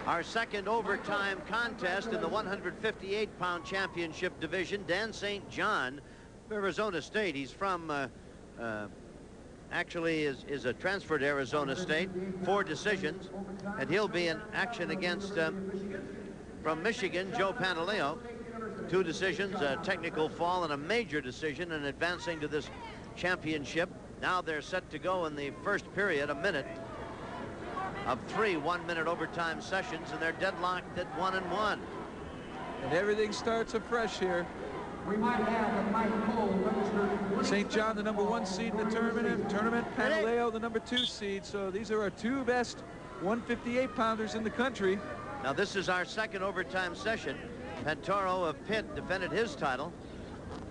Our second overtime contest in the 158-pound championship division. Dan St. John, Arizona State. He's from, actually is a transfer to Arizona State. 4 decisions. And he'll be in action against, from Michigan, Joe Pantaleo. 2 decisions, a technical fall and a major decision in advancing to this championship. Now they're set to go in the first period, a minute of 3 one-minute overtime sessions, and they're deadlocked at 1-1. And everything starts afresh here. St. John, the #1 seed in the tournament. Pantaleo, the #2 seed. So these are our 2 best 158-pounders in the country. Now this is our second overtime session. Pantoro of Pitt defended his title.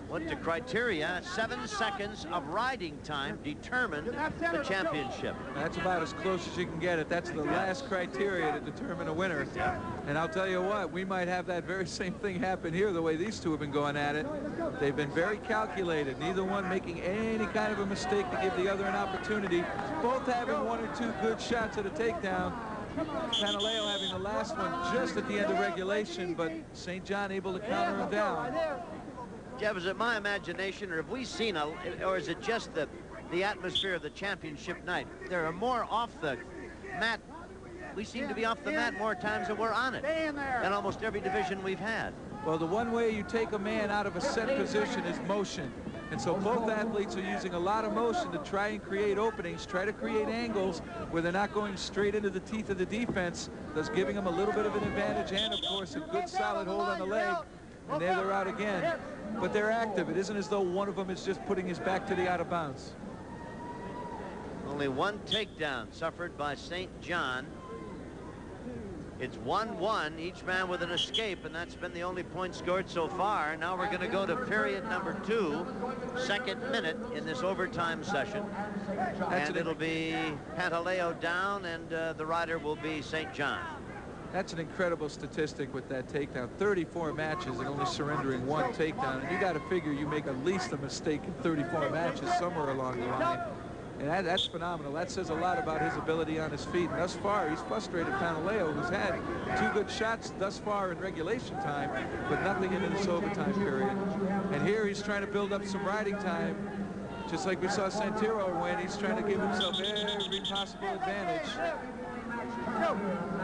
What the criteria? 7 seconds of riding time determined the championship. That's about as close as you can get it. That's the last criteria to determine a winner. And I'll tell you what, we might have that very same thing happen here, the way these two have been going at it. They've been very calculated, neither one making any kind of a mistake to give the other an opportunity. Both having 1 or 2 good shots at a takedown. Pantaleo having the last one just at the end of regulation, but St. John able to counter him down. Jeff, is it my imagination, or have we seen or is it just the atmosphere of the championship night? There are more off the mat. We seem to be off the mat more times than we're on it in almost every division we've had. Well, the one way you take a man out of a set position is motion. And so both athletes are using a lot of motion to try and create openings, try to create angles where they're not going straight into the teeth of the defense, thus giving them a little bit of an advantage and, of course, a good solid hold on the leg. And there they're out again. But they're active. It isn't as though one of them is just putting his back to the out of bounds. Only 1 takedown suffered by St. John. It's 1-1, each man with an escape, and that's been the only point scored so far. Now we're going to go to period #2, second minute in this overtime session. And it'll be Pantaleo down, and the rider will be St. John. That's an incredible statistic with that takedown. 34 matches and only surrendering 1 takedown. And you got to figure you make at least a mistake in 34 matches somewhere along the line. And that's phenomenal. That says a lot about his ability on his feet. And thus far, he's frustrated Pantaleo, who's had 2 good shots thus far in regulation time, but nothing into this overtime period. And here he's trying to build up some riding time. Just like we saw Santero win, he's trying to give himself every possible advantage.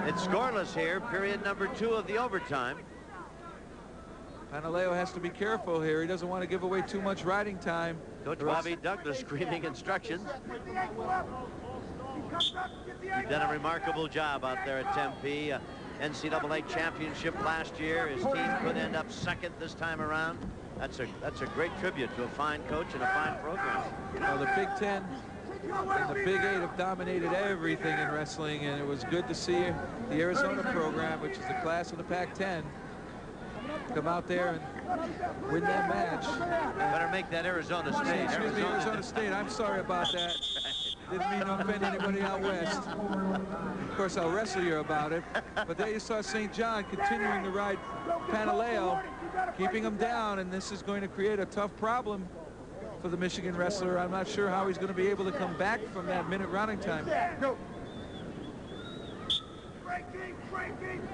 It's scoreless here, period #2 of the overtime. Pantaleo has to be careful here. He doesn't want to give away too much riding time. Coach Bobby Douglas screaming instructions. He's done a remarkable job out there at Tempe. NCAA championship last year. His team could end up second this time around. That's a great tribute to a fine coach and a fine program. Well, the Big Ten and the Big 8 have dominated everything in wrestling, and it was good to see the Arizona program, which is the class of the Pac-10, come out there and win that match. Better make that Arizona State. Excuse me, Arizona State. I'm sorry about that. Didn't mean to offend anybody out west. Of course, I'll wrestle you about it. But there you saw St. John continuing to ride Pantaleo, keeping him down, and this is going to create a tough problem for the Michigan wrestler. I'm not sure how he's going to be able to come back from that minute running time.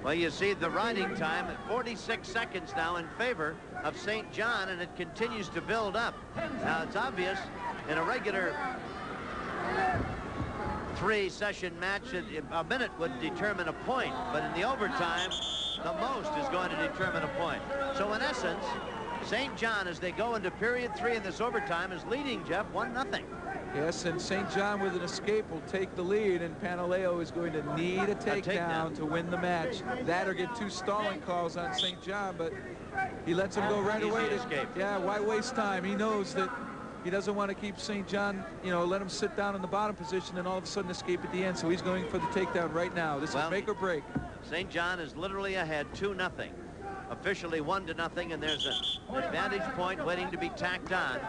Well, you see the riding time at 46 seconds now in favor of St. John, and it continues to build up. Now, it's obvious in a regular 3-session match, a minute would determine a point, but in the overtime, the most is going to determine a point. So, in essence, St. John, as they go into period 3 in this overtime, is leading, Jeff, 1-0. Yes, and St. John with an escape will take the lead, and Pantaleo is going to need a takedown to win the match. That or get 2 stalling calls on St. John, but he lets him go right away. Yeah, why waste time? He knows that he doesn't want to keep St. John, you know, let him sit down in the bottom position and all of a sudden escape at the end. So he's going for the takedown right now. This is make or break. St. John is literally ahead 2-0. Officially 1-0, and there's an advantage point waiting to be tacked on.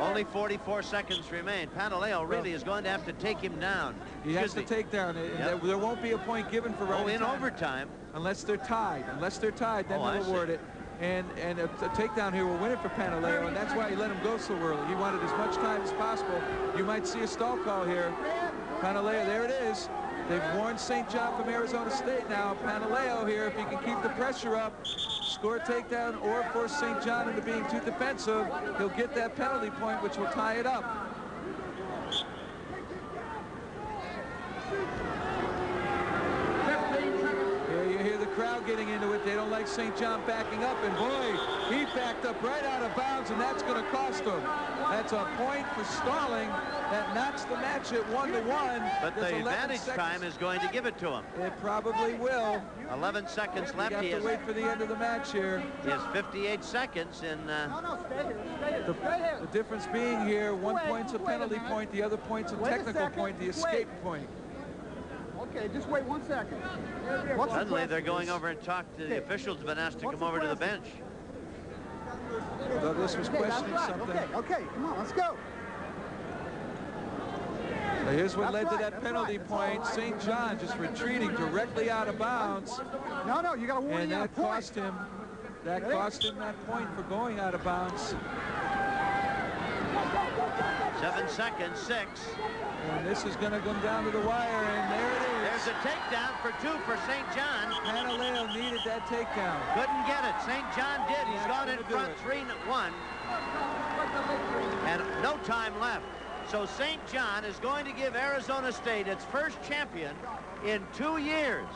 Only 44 seconds remain. Pantaleo really is going to have to take him down. He has to take down. There won't be a point given for riding in overtime. Unless they're tied. Unless they're tied, then they'll award it. And a takedown here will win it for Pantaleo, and that's why he let him go so early. He wanted as much time as possible. You might see a stall call here. Pantaleo, there it is. They've warned St. John from Arizona State. Now Pantaleo here, if he can keep the pressure up, score a takedown or force St. John into being too defensive, he'll get that penalty point, which will tie it up. Here you hear the crowd getting into it. They don't like St. John backing up, and boy, he backed up right out of bounds, and that's going to cost him. That's a point for stalling. That knocks the match at 1-1. But the advantage time is going to give it to him. It probably will. 11 seconds left. You have to wait for the end of the match here. He has 58 seconds in. The difference being here, 1 point's a penalty point, the other point's a technical point, the escape point. Okay, just wait 1 second. Suddenly they're going over and talk to the officials, been asked to come over to the bench. Douglas was questioning something. Okay, come on, let's go. Now here's what led to that penalty point. St. John just retreating directly out of bounds. No, you got to warn him. And that cost him. That cost him that point for going out of bounds. 7 seconds, 6. And this is going to come down to the wire, and there it is. There's a takedown for 2 for St. John. Pantaleo needed that takedown. Couldn't get it. St. John did. He's gone in front 3-1. And no time left. So St. John is going to give Arizona State its first champion in 2 years.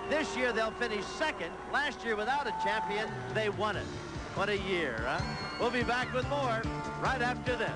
This year they'll finish second. Last year without a champion, they won it. What a year, huh? We'll be back with more right after this.